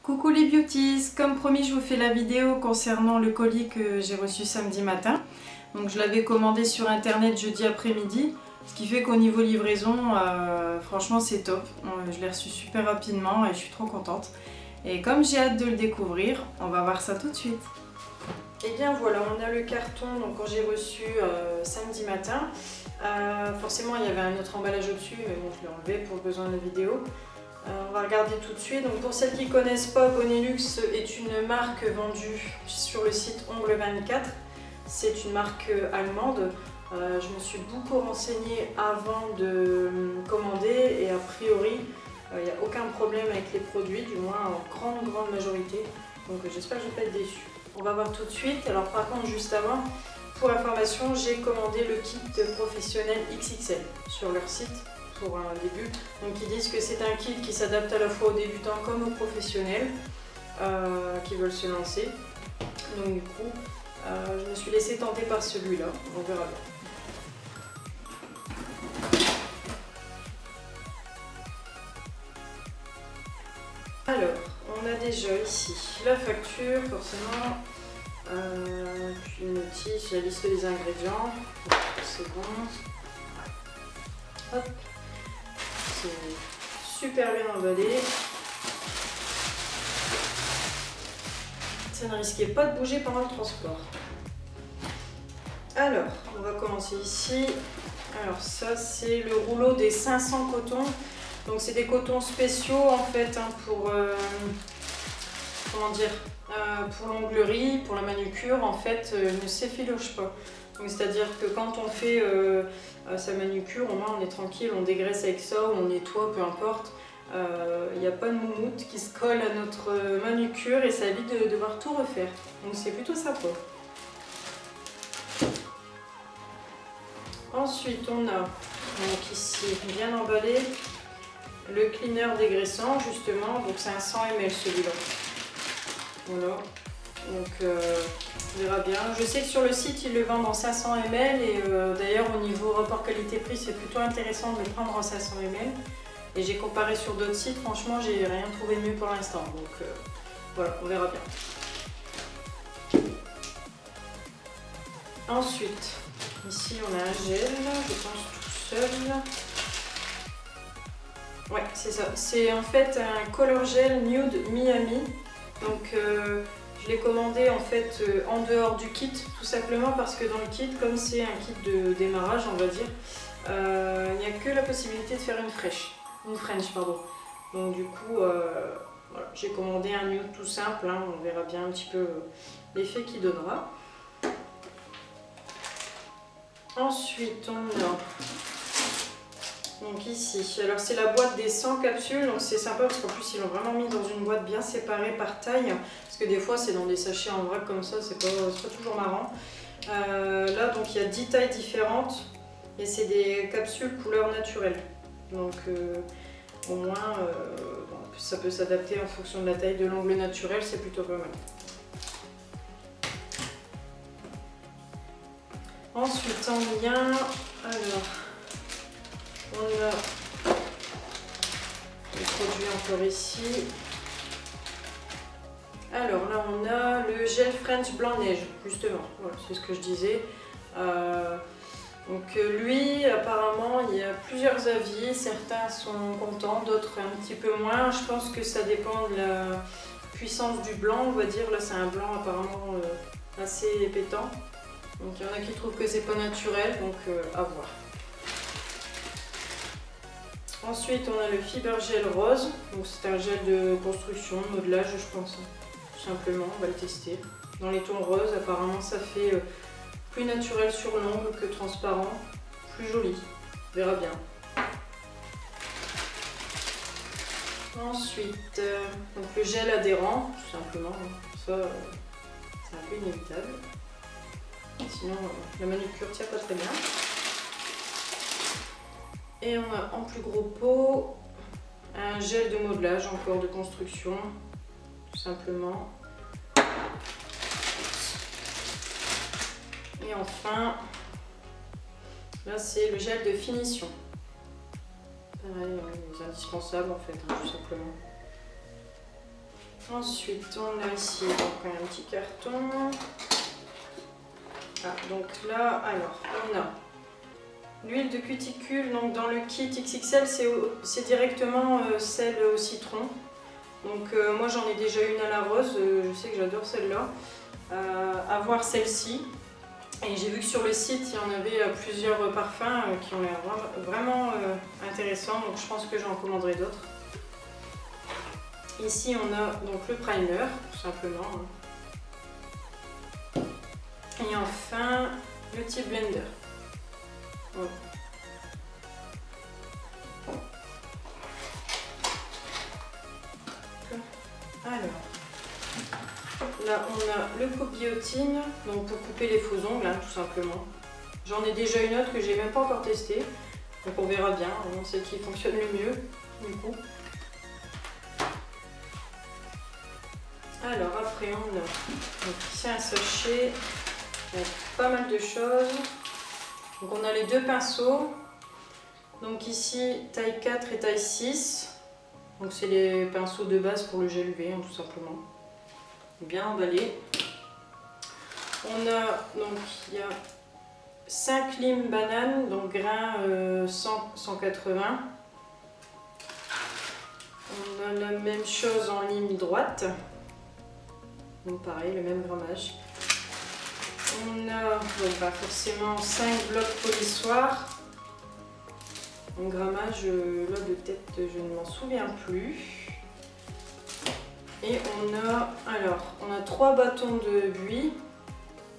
Coucou les beauties, comme promis je vous fais la vidéo concernant le colis que j'ai reçu samedi matin. Donc je l'avais commandé sur internet jeudi après-midi, ce qui fait qu'au niveau livraison, franchement c'est top. Je l'ai reçu super rapidement et je suis trop contente. Et comme j'ai hâte de le découvrir, on va voir ça tout de suite. Et bien voilà, on a le carton donc quand j'ai reçu samedi matin. Forcément il y avait un autre emballage au-dessus, mais bon je l'ai enlevé pour le besoin de la vidéo. On va regarder tout de suite. Donc pour celles qui ne connaissent pas, Bonelux est une marque vendue sur le site Ongle24. C'est une marque allemande. Je me suis beaucoup renseignée avant de commander et a priori il n'y a aucun problème avec les produits, du moins en grande majorité. Donc j'espère que je ne vais pas être déçue. On va voir tout de suite. Alors par contre juste avant, pour information, j'ai commandé le kit professionnel XXL sur leur site pour un début. Donc ils disent que c'est un kit qui s'adapte à la fois aux débutants comme aux professionnels qui veulent se lancer. Donc du coup, je me suis laissée tenter par celui-là. On verra bien. Alors, on a déjà ici la facture, forcément, puis une notice, la liste des ingrédients, c'est bon. Hop, c'est super bien emballé. Ça ne risquait pas de bouger pendant le transport. Alors, on va commencer ici. Alors ça, c'est le rouleau des 500 cotons. Donc c'est des cotons spéciaux en fait pour comment dire, pour l'onglerie, pour la manucure en fait, ne s'effiloche pas. Donc c'est-à-dire que quand on fait sa manucure, au moins on est tranquille, on dégraisse avec ça ou on nettoie, peu importe. Il n'y a pas de moumoute qui se colle à notre manucure et ça évite de devoir tout refaire. Donc c'est plutôt sympa. Ensuite on a donc ici bien emballé le cleaner dégraissant justement, donc c'est un 100 ml celui-là. Voilà, donc on verra bien. Je sais que sur le site ils le vendent en 500 ml et d'ailleurs au niveau rapport qualité-prix c'est plutôt intéressant de le prendre en 500 ml. Et j'ai comparé sur d'autres sites, franchement j'ai rien trouvé mieux pour l'instant, donc voilà, on verra bien. Ensuite, ici on a un gel, je pense tout seul. Ouais, c'est ça. C'est en fait un color gel nude Miami. Donc je l'ai commandé en fait en dehors du kit, tout simplement parce que dans le kit, comme c'est un kit de démarrage, on va dire, il n'y a que la possibilité de faire une French, pardon. Donc du coup, voilà, j'ai commandé un nude tout simple, hein, on verra bien un petit peu l'effet qu'il donnera. Ensuite, on a donc ici, alors c'est la boîte des 100 capsules, donc c'est sympa parce qu'en plus ils l'ont vraiment mis dans une boîte bien séparée par taille, parce que des fois c'est dans des sachets en vrac comme ça, c'est pas toujours marrant. Là donc il y a 10 tailles différentes et c'est des capsules couleur naturelle, donc au moins ça peut s'adapter en fonction de la taille de l'ongle naturel, c'est plutôt pas mal. Ensuite en lien, alors on a les produits encore ici. Alors là on a le gel French blanc neige, justement, voilà, c'est ce que je disais. Donc lui apparemment il y a plusieurs avis, certains sont contents, d'autres un petit peu moins. Je pense que ça dépend de la puissance du blanc, on va dire. Là c'est un blanc apparemment assez pétant. Donc il y en a qui trouvent que c'est pas naturel, donc à voir. Ensuite, on a le Fiber Gel Rose, donc c'est un gel de construction, de modelage, je pense, tout simplement, on va le tester. Dans les tons roses, apparemment, ça fait plus naturel sur l'ongle que transparent, plus joli, on verra bien. Ensuite, donc le gel adhérent, tout simplement, ça, c'est un peu inévitable. Sinon, la manucure tient pas très bien. Et on a en plus gros pot un gel de modelage, encore de construction, tout simplement. Et enfin, là c'est le gel de finition. Pareil, les indispensables en fait, hein, tout simplement. Ensuite, on a ici donc un petit carton. Ah, donc là, alors, on a l'huile de cuticule. Donc dans le kit XXL, c'est directement celle au citron. Donc moi j'en ai déjà une à la rose, je sais que j'adore celle-là. À voir celle-ci. Et j'ai vu que sur le site, il y en avait plusieurs parfums qui ont l'air vraiment intéressants. Donc je pense que j'en commanderai d'autres. Ici on a donc le primer, tout simplement. Et enfin, le petit blender. Voilà. Alors, là on a le coupe-guillotine, donc pour couper les faux ongles, hein, tout simplement. J'en ai déjà une autre que j'ai même pas encore testée, donc on verra bien, c'est qui fonctionne le mieux du coup. Alors après on a ici un sachet avec pas mal de choses. Donc on a les deux pinceaux, donc ici taille 4 et taille 6. Donc c'est les pinceaux de base pour le gel UV, hein, tout simplement. Bien emballé. On a donc il y a 5 limes bananes, donc grains 100-180. On a la même chose en lime droite. Donc pareil, le même grammage. On a donc, forcément 5 blocs polissoirs. En grammage, là de tête, je ne m'en souviens plus. Et on a 3 bâtons de buis.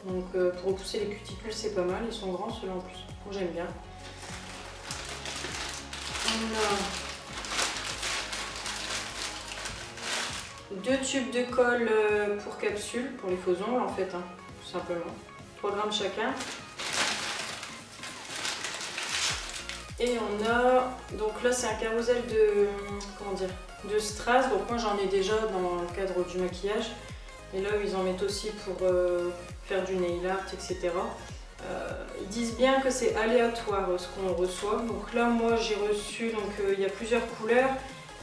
Donc pour repousser les cuticules, c'est pas mal. Ils sont grands ceux-là en plus. Moi j'aime bien. On a 2 tubes de colle pour capsules, pour les faux ongles en fait, hein, tout simplement. 3 grammes chacun. Et on a, donc là c'est un carrousel de strass, donc moi j'en ai déjà dans le cadre du maquillage. Et là ils en mettent aussi pour faire du nail art, etc. Ils disent bien que c'est aléatoire ce qu'on reçoit. Donc là moi j'ai reçu, donc il y a plusieurs couleurs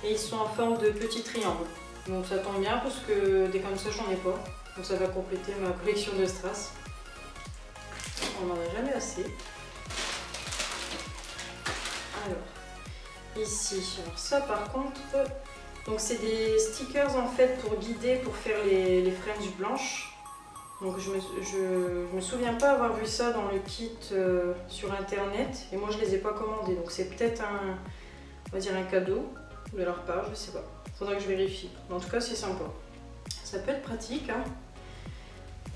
et ils sont en forme de petits triangles. Donc ça tombe bien parce que des comme ça j'en ai pas. Donc ça va compléter ma collection de strass. On n'en a jamais assez. Alors, ici, alors ça par contre, donc c'est des stickers en fait pour guider, pour faire les franges blanches. Donc je me souviens pas avoir vu ça dans le kit sur internet et moi je les ai pas commandés. Donc c'est peut-être on va dire un cadeau de leur part, je sais pas. Faudra que je vérifie. En tout cas c'est sympa. Ça peut être pratique, hein.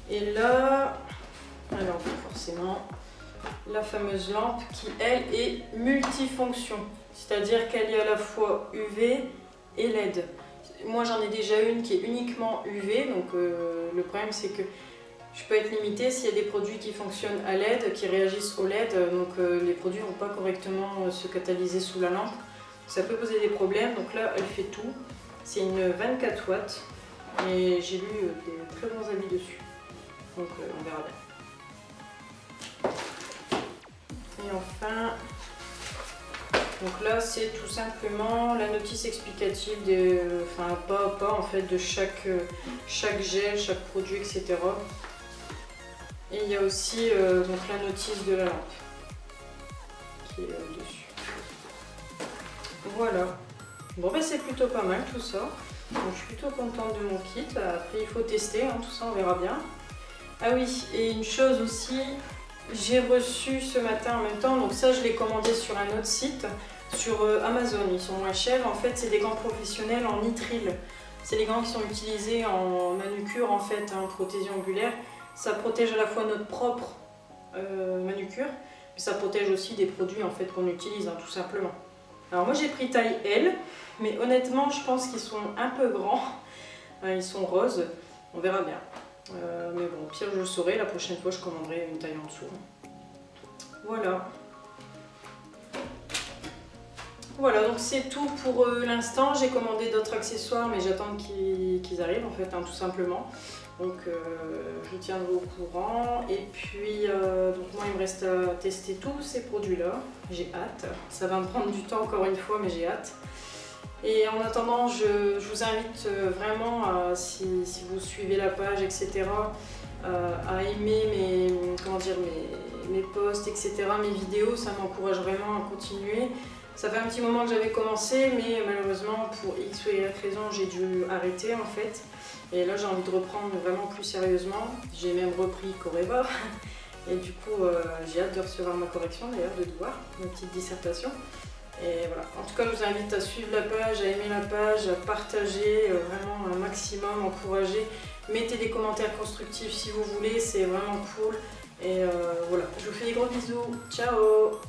Et là, alors forcément, la fameuse lampe qui elle est multifonction, c'est-à-dire qu'elle est à la fois UV et LED. Moi j'en ai déjà une qui est uniquement UV, donc le problème c'est que je peux être limitée s'il y a des produits qui fonctionnent à LED, qui réagissent au LED, donc les produits ne vont pas correctement se catalyser sous la lampe. Ça peut poser des problèmes, donc là elle fait tout. C'est une 24 watts et j'ai lu des très bons avis dessus, donc on verra bien. Et enfin, donc là c'est tout simplement la notice explicative pas à pas en fait de chaque gel, chaque produit, etc. Et il y a aussi donc la notice de la lampe qui est dessus. Voilà. Bon ben c'est plutôt pas mal tout ça. Donc je suis plutôt contente de mon kit. Après il faut tester, hein, tout ça on verra bien. Ah oui, et une chose aussi, j'ai reçu ce matin en même temps, donc ça je l'ai commandé sur un autre site, sur Amazon, ils sont moins chers. En fait c'est des gants professionnels en nitrile. C'est les gants qui sont utilisés en manucure en fait, hein, prothésie angulaire. Ça protège à la fois notre propre manucure, mais ça protège aussi des produits en fait qu'on utilise, hein, tout simplement. Alors moi j'ai pris taille L, mais honnêtement je pense qu'ils sont un peu grands. Ils sont roses, on verra bien. Mais bon, au pire je le saurai, la prochaine fois je commanderai une taille en dessous. Voilà. Voilà, donc c'est tout pour l'instant. J'ai commandé d'autres accessoires, mais j'attends qu'ils arrivent en fait, hein, tout simplement. Donc je tiendrai au courant. Et puis, donc moi il me reste à tester tous ces produits-là. J'ai hâte. Ça va me prendre du temps encore une fois, mais j'ai hâte. Et en attendant, je vous invite vraiment, si vous suivez la page, etc., à aimer mes posts, etc., mes vidéos. Ça m'encourage vraiment à continuer. Ça fait un petit moment que j'avais commencé, mais malheureusement, pour X ou Y raison, j'ai dû arrêter en fait. Et là, j'ai envie de reprendre vraiment plus sérieusement. J'ai même repris Coreva. Et du coup, j'ai hâte de recevoir ma correction d'ailleurs, de devoir, ma petite dissertation. Et voilà. En tout cas, je vous invite à suivre la page, à aimer la page, à partager vraiment un maximum, encourager. Mettez des commentaires constructifs si vous voulez, c'est vraiment cool. Et voilà, je vous fais des gros bisous. Ciao!